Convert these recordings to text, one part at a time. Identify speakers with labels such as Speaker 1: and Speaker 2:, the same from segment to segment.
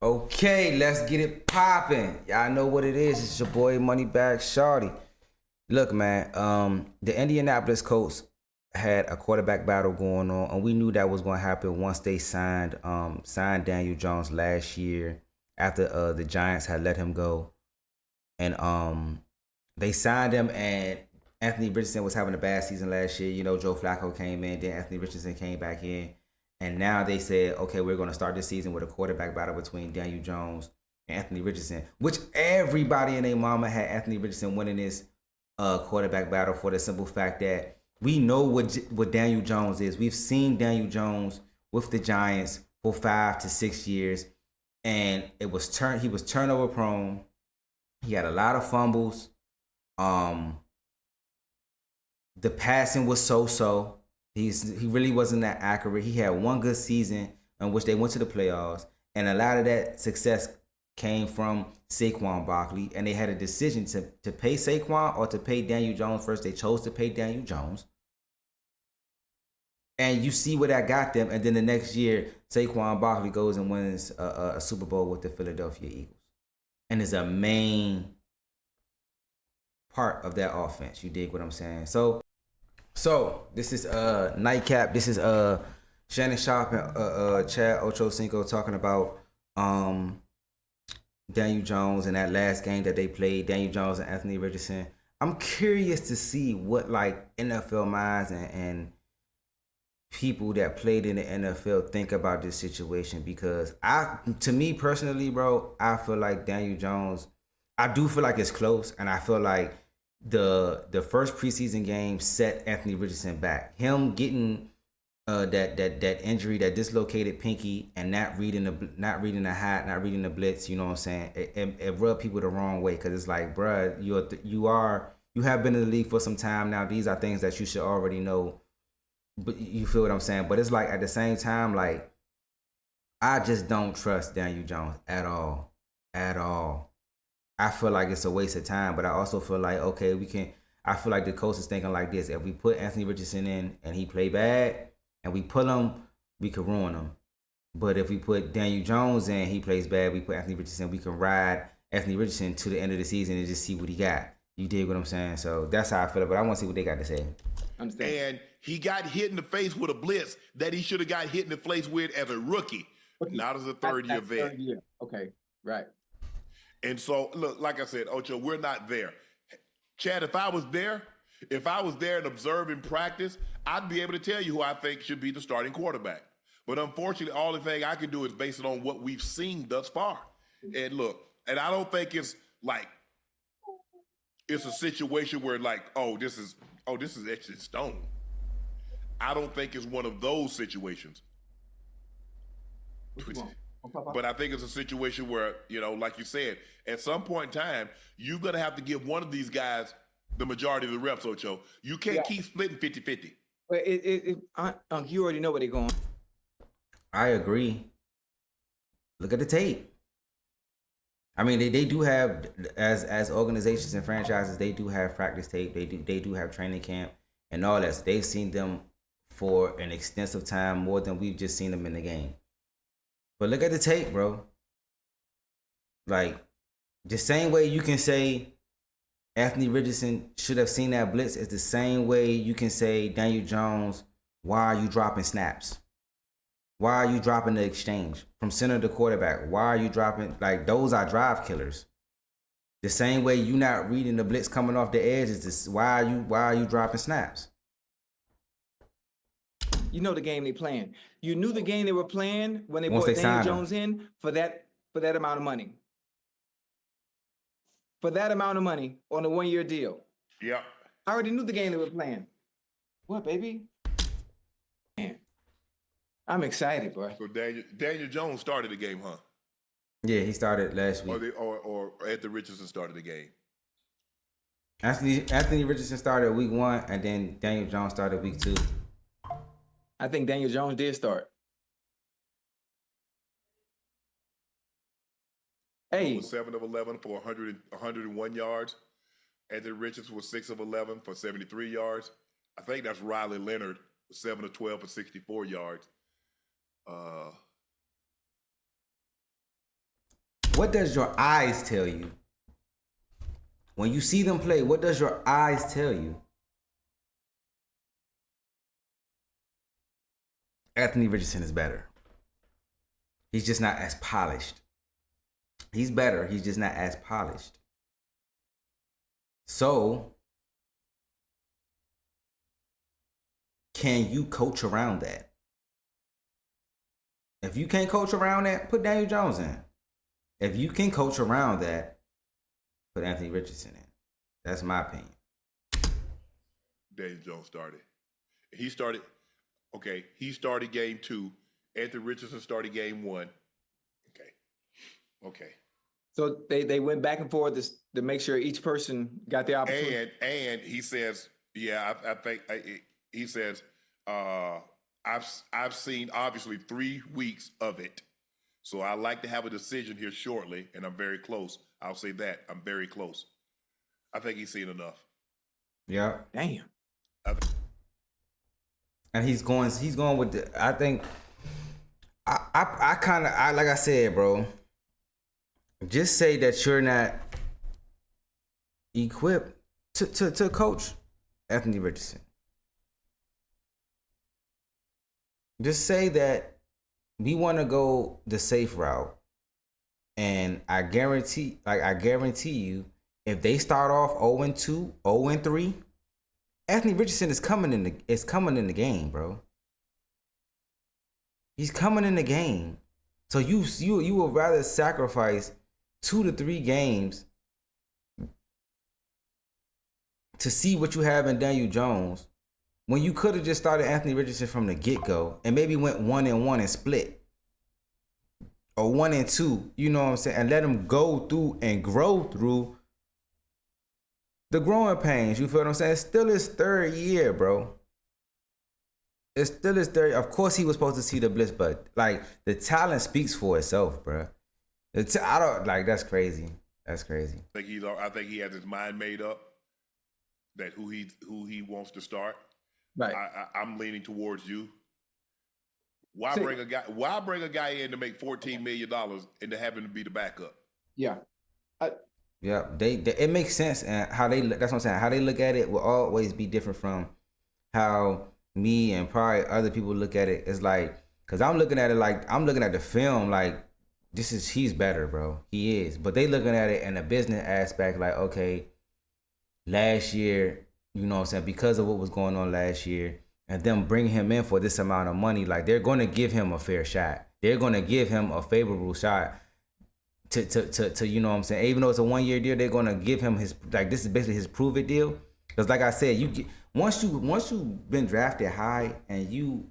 Speaker 1: Okay, let's get it popping. Y'all know what it is. It's your boy Moneybag Shorty. Look, man, the Indianapolis Colts had a quarterback battle going on, and we knew that was going to happen once they signed Daniel Jones last year after the Giants had let him go, and they signed him, and Anthony Richardson was having a bad season last year. You know, Joe Flacco came in, then Anthony Richardson came back in, and now they said, okay, we're going to start this season with a quarterback battle between Daniel Jones and Anthony Richardson, which everybody and their mama had Anthony Richardson winning this quarterback battle for the simple fact that we know what Daniel Jones is. We've seen Daniel Jones with the Giants for 5 to 6 years, and he was turnover prone. He had a lot of fumbles. Um, the passing was so. He really wasn't that accurate. He had one good season in which they went to the playoffs, and a lot of that success came from Saquon Barkley, and they had a decision to pay Saquon or to pay Daniel Jones first. They chose to pay Daniel Jones. And you see where that got them. And then the next year, Saquon Barkley goes and wins a Super Bowl with the Philadelphia Eagles. And is a main part of that offense. You dig what I'm saying? So this is Nightcap. This is Shannon Sharp and Chad Ochocinco talking about Daniel Jones and that last game that they played, Daniel Jones and Anthony Richardson. I'm curious to see what like NFL minds and people that played in the NFL think about this situation, because to me personally, bro, I feel like Daniel Jones, I do feel like it's close, and I feel like the first preseason game set Anthony Richardson back. Him getting that injury, that dislocated pinky, and not reading the hat, not reading the blitz. You know what I'm saying? It rubbed people the wrong way, because it's like, bruh, you have been in the league for some time now. These are things that you should already know. But you feel what I'm saying? But it's like at the same time, like I just don't trust Daniel Jones at all, at all. I feel like it's a waste of time, but I also feel like, okay, I feel like the coach is thinking like this: if we put Anthony Richardson in and he play bad, and we pull him, we could ruin him. But if we put Daniel Jones in, he plays bad, we put Anthony Richardson, we can ride Anthony Richardson to the end of the season and just see what he got. You dig what I'm saying? So that's how I feel. But I want to see what they got to say.
Speaker 2: Understand.
Speaker 3: And he got hit in the face with a blitz that he should have got hit in the face with as a rookie, not as a third-year vet.
Speaker 2: Third year. Okay, right.
Speaker 3: And so, look, like I said, Ocho, we're not there. Chad, if I was there and observing practice, I'd be able to tell you who I think should be the starting quarterback. But unfortunately, all the thing I can do is base it on what we've seen thus far. And look, and I don't think it's like it's a situation where like, this is etched in stone. I don't think it's one of those situations. But I think it's a situation where, like you said, at some point in time, you're going to have to give one of these guys the majority of the reps, Ocho. You can't keep splitting 50-50.
Speaker 2: But you already know where they're going.
Speaker 1: I agree. Look at the tape. I mean, they do have, as organizations and franchises, they do have practice tape. They do have training camp and all that. So they've seen them for an extensive time, more than we've just seen them in the game. But look at the tape, bro. Like, the same way you can say Anthony Richardson should have seen that blitz is the same way you can say, Daniel Jones, why are you dropping snaps? Why are you dropping the exchange from center to quarterback? Why are you dropping, like, those are drive killers. The same way you not reading the blitz coming off the edge is this. Why are you dropping snaps?
Speaker 2: You know the game they playing. You knew the game they were playing when they brought Daniel Jones in for that amount of money. For that amount of money on a 1-year deal.
Speaker 3: Yep.
Speaker 2: I already knew the game they were playing. What, baby? Man, I'm excited, bro.
Speaker 3: So Daniel Jones started the game, huh?
Speaker 1: Yeah, he started last week.
Speaker 3: Or Anthony Richardson started the game.
Speaker 1: Anthony Richardson started week 1, and then Daniel Jones started week 2.
Speaker 2: I think Daniel Jones did start. Hey.
Speaker 3: Was 7 of 11 for 101 yards. Anthony Richardson was 6 of 11 for 73 yards. I think that's Riley Leonard, 7 of 12 for 64 yards.
Speaker 1: What does your eyes tell you? When you see them play, what does your eyes tell you? Anthony Richardson is better. He's just not as polished. He's better. He's just not as polished. So, can you coach around that? If you can't coach around that, put Daniel Jones in. If you can coach around that, put Anthony Richardson in. That's my opinion.
Speaker 3: Daniel Jones started. He started game 2. Anthony Richardson started game 1. Okay.
Speaker 2: So they went back and forth to make sure each person got the opportunity.
Speaker 3: And he says, he says, I've seen obviously 3 weeks of it. So I like to have a decision here shortly, and I'm very close. I'll say that. I'm very close. I think he's seen enough.
Speaker 1: Yeah.
Speaker 2: Damn.
Speaker 1: And he's going with the, I think I kind of like I said, bro, just say that you're not equipped to coach Anthony Richardson. Just say that we want to go the safe route, and I guarantee you, if they start off 0-2, 0-3, Anthony Richardson is coming in the game, bro. He's coming in the game. So you would rather sacrifice 2 to 3 games to see what you have in Daniel Jones, when you could have just started Anthony Richardson from the get-go and maybe went 1-1 and split. Or 1-2, you know what I'm saying? And let him go through and grow through the growing pains. You feel what I'm saying? It's still his 3rd year, bro. It's still his 3rd. Of course he was supposed to see the blitz, but like the talent speaks for itself, bro. I don't like, that's crazy. That's crazy.
Speaker 3: I think he has his mind made up that who he wants to start.
Speaker 2: Right.
Speaker 3: I'm leaning towards you. Why bring a guy in to make $14 million and to have him to be the backup?
Speaker 2: Yeah.
Speaker 1: Yeah, they it makes sense, and how that's what I'm saying. How they look at it will always be different from how me and probably other people look at it. It's like, cause I'm looking at it like I'm looking at the film like he's better, bro. He is, but they looking at it in a business aspect like, okay, last year, you know what I'm saying, because of what was going on last year, and them bring him in for this amount of money, like they're going to give him a fair shot. They're going to give him a favorable shot to you know what I'm saying. Even though it's a 1-year deal, they're going to give him his, like, this is basically his prove it deal. Because like I said, you get, once you've been drafted high and you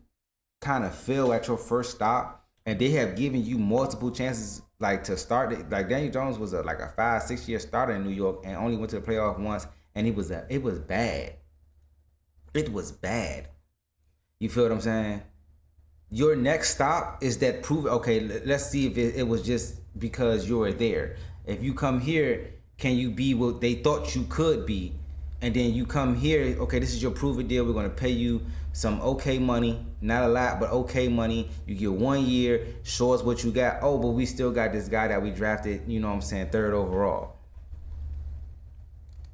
Speaker 1: kind of fail at your first stop, and they have given you multiple chances, like, to start it. Like Daniel Jones was like a 5-6 year starter in New York and only went to the playoff once, and it was bad. It was bad. You feel what I'm saying? Your next stop is that prove. Okay, let's see if it was just because you were there. If you come here, can you be what they thought you could be? And then you come here, okay, this is your prove it deal. We're going to pay you some okay money. Not a lot, but okay money. You get 1 year, show us what you got. Oh, but we still got this guy that we drafted, you know what I'm saying, 3rd overall.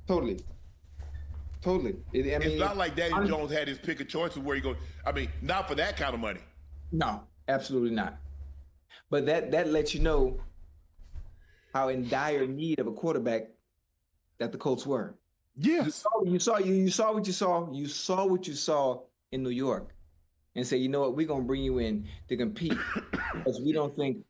Speaker 2: Totally.
Speaker 3: It's not like Daniel Jones had his pick of choices where he goes. I mean, not for that kind of money.
Speaker 2: No, absolutely not. But that lets you know how in dire need of a quarterback that the Colts were.
Speaker 3: Yes.
Speaker 2: You saw what you saw in New York, and say, you know what, we're gonna bring you in to compete because we don't think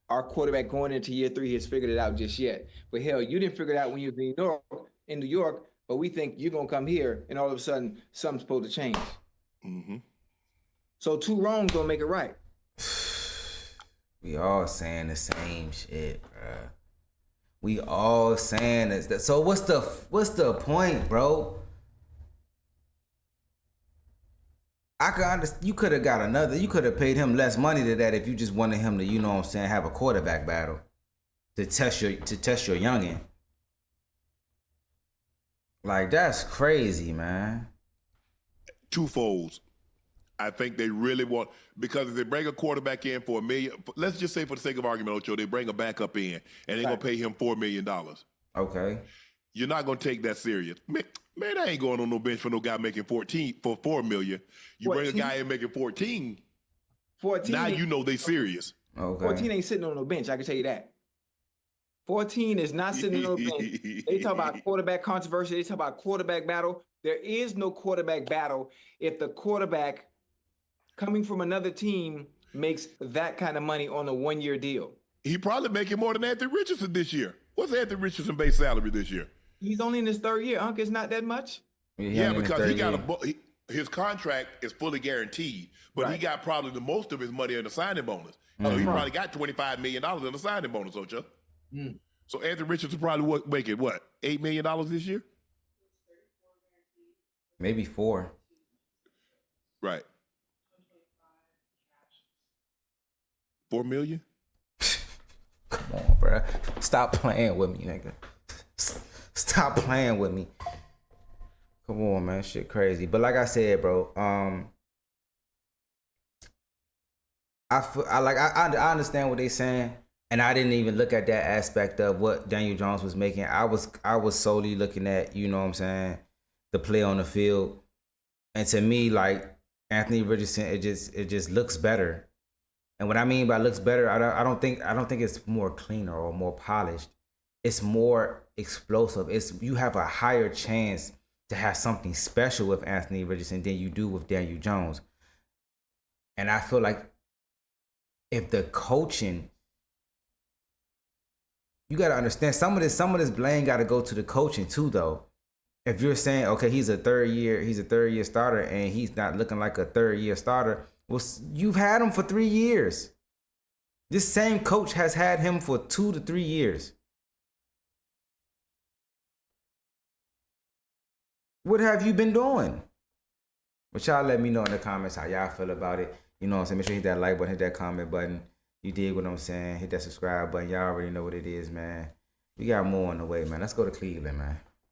Speaker 2: our quarterback going into year 3 has figured it out just yet. But hell, you didn't figure it out when you were in New York. But we think you're gonna come here, and all of a sudden something's supposed to change.
Speaker 3: Mm-hmm.
Speaker 2: So 2 wrongs don't make it right.
Speaker 1: We all saying the same shit, bro. We all saying this. So what's the point, bro? I could understand. You could have got another. You could have paid him less money to that if you just wanted him to, you know what I'm saying, have a quarterback battle to test your youngin. Like, that's crazy, man.
Speaker 3: Twofolds. I think they really want, because if they bring a quarterback in for $1 million, let's just say for the sake of argument, Ocho, they bring a backup in and they're going to pay him $4 million.
Speaker 1: Okay.
Speaker 3: You're not going to take that serious. Man, I ain't going on no bench for no guy making 14 for $4 million. You 14? Bring a guy in making 14.
Speaker 2: 14.
Speaker 3: Now you know they serious.
Speaker 1: Okay.
Speaker 2: 14 ain't sitting on no bench. I can tell you that. 14 is not sitting on no bench. They talk about quarterback controversy. They talk about quarterback battle. There is no quarterback battle if the quarterback coming from another team makes that kind of money on a 1-year deal.
Speaker 3: He probably making more than Anthony Richardson this year. What's Anthony Richardson base salary this year?
Speaker 2: He's only in his 3rd year. Unc, it's not that much.
Speaker 3: Yeah, because he got his contract is fully guaranteed, but he got probably the most of his money in the signing bonus. So he probably got $25 million in the signing bonus, Ocho. So Anthony Richardson probably making $8 million this year?
Speaker 1: Maybe 4.
Speaker 3: Right. 4 million?
Speaker 1: Come on, bro. Stop playing with me, nigga. Stop playing with me. Come on, man. Shit crazy. But like I said, bro, I understand what they saying, and I didn't even look at that aspect of what Daniel Jones was making. I was solely looking at, you know what I'm saying, the play on the field. And to me, like Anthony Richardson, it just looks better. And what I mean by looks better, I don't think it's more cleaner or more polished. It's more explosive. You have a higher chance to have something special with Anthony Richardson than you do with Daniel Jones. And I feel like if the coaching, you got to understand some of this blame got to go to the coaching too, though. If you're saying, okay, he's a third year starter and he's not looking like a 3rd year starter, well, you've had him for 3 years. This same coach has had him for 2 to 3 years. What have you been doing? But y'all let me know in the comments how y'all feel about it. You know what I'm saying? Make sure you hit that like button, hit that comment button. You dig what I'm saying? Hit that subscribe button. Y'all already know what it is, man. We got more on the way, man. Let's go to Cleveland, man.